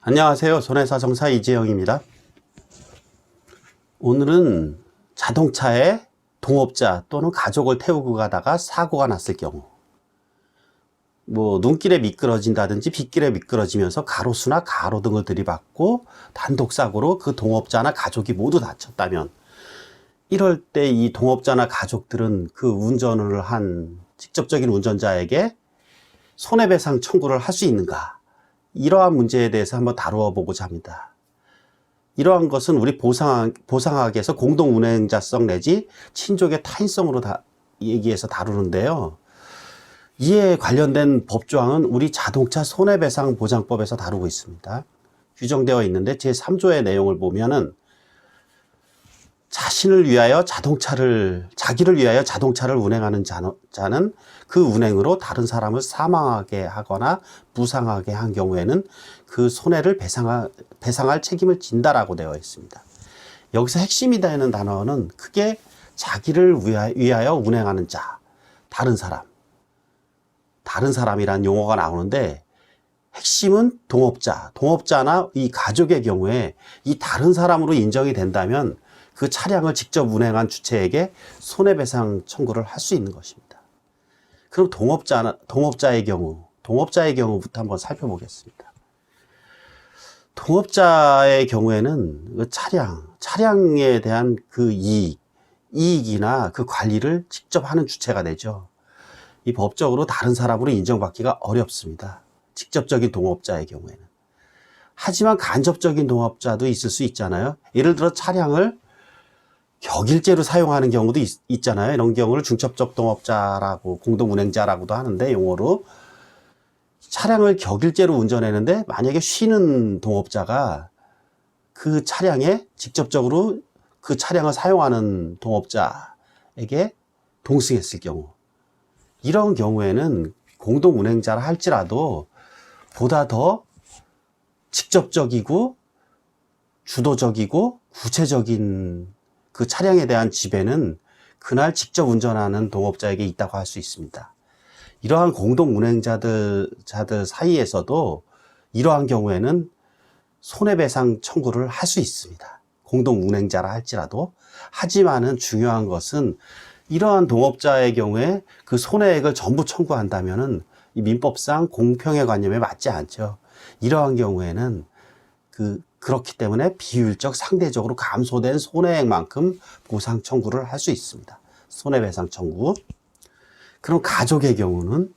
안녕하세요. 손해사정사 이재영입니다. 오늘은 자동차에 동업자 또는 가족을 태우고 가다가 사고가 났을 경우, 눈길에 미끄러진다든지 빗길에 미끄러지면서 가로수나 가로등을 들이받고 단독사고로 그 동업자나 가족이 모두 다쳤다면, 이럴 때 이 동업자나 가족들은 그 운전을 한 직접적인 운전자에게 손해배상 청구를 할 수 있는가? 이러한 문제에 대해서 한번 다루어 보고자 합니다. 이러한 것은 우리 보상학에서 공동운행자성 내지 친족의 타인성으로 얘기해서 다루는데요. 이에 관련된 법조항은 우리 자동차 손해배상보장법에서 다루고 있습니다. 규정되어 있는데 제3조의 내용을 보면은 자기를 위하여 자동차를 운행하는 자는 그 운행으로 다른 사람을 사망하게 하거나 부상하게 한 경우에는 그 손해를 배상할 책임을 진다라고 되어 있습니다. 여기서 핵심이 되는 단어는 크게 자기를 위하여 운행하는 자, 다른 사람이란 용어가 나오는데, 핵심은 동업자나 이 가족의 경우에 이 다른 사람으로 인정이 된다면 그 차량을 직접 운행한 주체에게 손해배상 청구를 할 수 있는 것입니다. 그럼 동업자의 경우부터 한번 살펴보겠습니다. 동업자의 경우에는 그 차량에 대한 그 이익이나 그 관리를 직접 하는 주체가 되죠. 이 법적으로 다른 사람으로 인정받기가 어렵습니다. 직접적인 동업자의 경우에는. 하지만 간접적인 동업자도 있을 수 있잖아요. 예를 들어 차량을 격일제로 사용하는 경우도 있잖아요. 이런 경우를 중첩적 동업자라고, 공동운행자라고도 하는데, 용어로 차량을 격일제로 운전했는데 만약에 쉬는 동업자가 그 차량에 직접적으로 그 차량을 사용하는 동업자에게 동승했을 경우, 이런 경우에는 공동운행자라 할지라도 보다 더 직접적이고 주도적이고 구체적인 그 차량에 대한 지배는 그날 직접 운전하는 동업자에게 있다고 할 수 있습니다. 이러한 공동운행자들 사이에서도 이러한 경우에는 손해배상 청구를 할 수 있습니다. 공동운행자라 할지라도. 하지만은 중요한 것은 이러한 동업자의 경우에 그 손해액을 전부 청구한다면은 이 민법상 공평의 관념에 맞지 않죠. 이러한 경우에는 그렇기 때문에 비율적 상대적으로 감소된 손해액만큼 보상 청구를 할 수 있습니다. 손해배상 청구. 그럼 가족의 경우는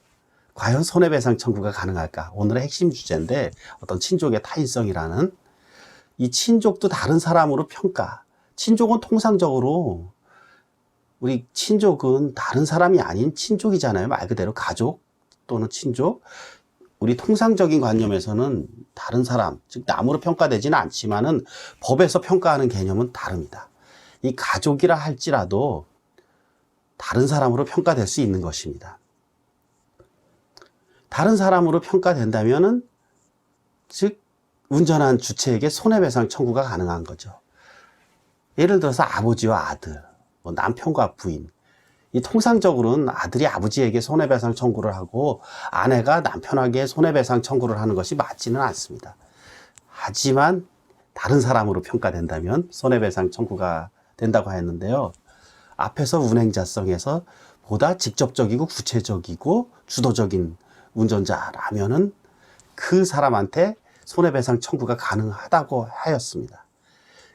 과연 손해배상 청구가 가능할까? 오늘의 핵심 주제인데, 어떤 친족의 타인성이라는, 이 친족도 다른 사람으로 평가. 친족은 통상적으로, 우리 친족은 다른 사람이 아닌 친족이잖아요. 말 그대로 가족 또는 친족. 우리 통상적인 관념에서는 다른 사람, 즉 남으로 평가되지는 않지만은 법에서 평가하는 개념은 다릅니다. 이 가족이라 할지라도 다른 사람으로 평가될 수 있는 것입니다. 다른 사람으로 평가된다면은, 즉 운전한 주체에게 손해배상 청구가 가능한 거죠. 예를 들어서 아버지와 아들, 남편과 부인. 이 통상적으로는 아들이 아버지에게 손해배상 청구를 하고 아내가 남편에게 손해배상 청구를 하는 것이 맞지는 않습니다. 하지만 다른 사람으로 평가된다면 손해배상 청구가 된다고 했는데요. 앞에서 운행자성에서 보다 직접적이고 구체적이고 주도적인 운전자라면은 그 사람한테 손해배상 청구가 가능하다고 하였습니다.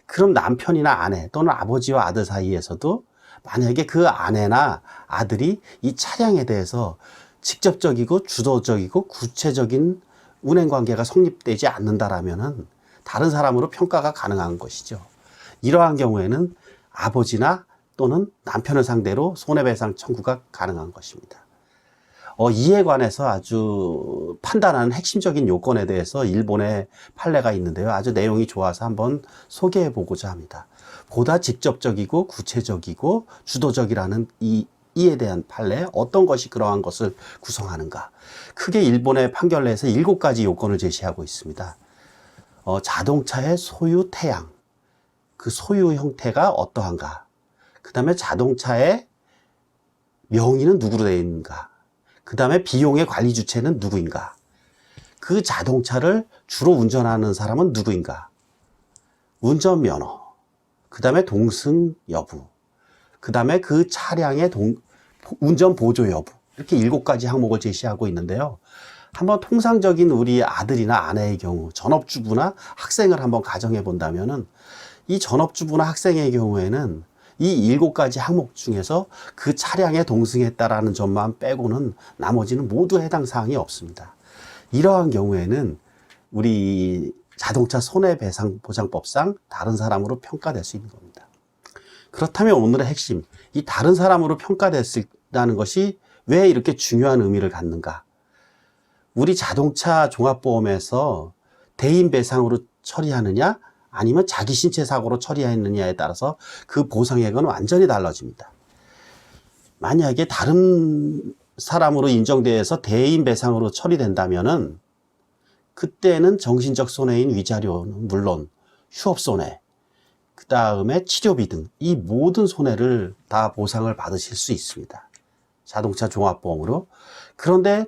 그럼 남편이나 아내 또는 아버지와 아들 사이에서도 만약에 그 아내나 아들이 이 차량에 대해서 직접적이고 주도적이고 구체적인 운행관계가 성립되지 않는다라면은 다른 사람으로 평가가 가능한 것이죠. 이러한 경우에는 아버지나 또는 남편을 상대로 손해배상 청구가 가능한 것입니다. 이에 관해서 아주 판단하는 핵심적인 요건에 대해서 일본의 판례가 있는데요. 아주 내용이 좋아서 한번 소개해 보고자 합니다. 보다 직접적이고 구체적이고 주도적이라는 이에 대한 판례, 어떤 것이 그러한 것을 구성하는가. 크게 일본의 판결 내에서 7가지 요건을 제시하고 있습니다. 자동차의 소유 태양, 그 소유 형태가 어떠한가. 그 다음에 자동차의 명의는 누구로 되어 있는가. 그 다음에 비용의 관리 주체는 누구인가. 그 자동차를 주로 운전하는 사람은 누구인가? 운전면허, 그 다음에 동승 여부, 그 다음에 그 차량의 운전 보조 여부, 이렇게 7가지 항목을 제시하고 있는데요. 한번 통상적인 우리 아들이나 아내의 경우, 전업주부나 학생을 한번 가정해 본다면은, 이 전업주부나 학생의 경우에는 이 7가지 항목 중에서 그 차량에 동승했다라는 점만 빼고는 나머지는 모두 해당 사항이 없습니다. 이러한 경우에는 우리 자동차 손해배상보장법상 다른 사람으로 평가될 수 있는 겁니다. 그렇다면 오늘의 핵심, 이 다른 사람으로 평가됐다는 것이 왜 이렇게 중요한 의미를 갖는가? 우리 자동차 종합보험에서 대인배상으로 처리하느냐 아니면 자기 신체 사고로 처리했느냐에 따라서 그 보상액은 완전히 달라집니다. 만약에 다른 사람으로 인정돼서 대인배상으로 처리된다면은 그때는 정신적 손해인 위자료는 물론 휴업손해, 그 다음에 치료비 등 이 모든 손해를 다 보상을 받으실 수 있습니다. 자동차 종합보험으로. 그런데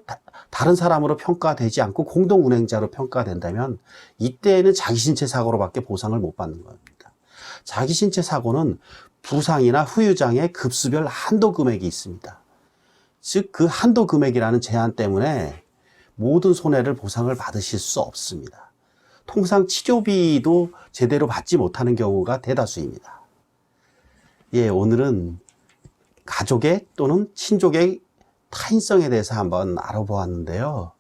다른 사람으로 평가되지 않고 공동운행자로 평가된다면 이때는 자기 신체 사고로밖에 보상을 못 받는 겁니다. 자기 신체 사고는 부상이나 후유장애 급수별 한도 금액이 있습니다. 즉 그 한도 금액이라는 제한 때문에 모든 손해를 보상을 받으실 수 없습니다. 통상 치료비도 제대로 받지 못하는 경우가 대다수입니다. 예, 오늘은 가족의 또는 친족의 타인성에 대해서 한번 알아보았는데요.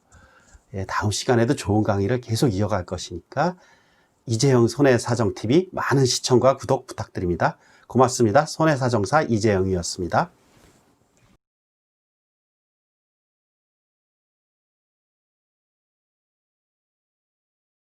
예, 다음 시간에도 좋은 강의를 계속 이어갈 것이니까 이재영 손해사정TV 많은 시청과 구독 부탁드립니다. 고맙습니다. 손해사정사 이재영이었습니다.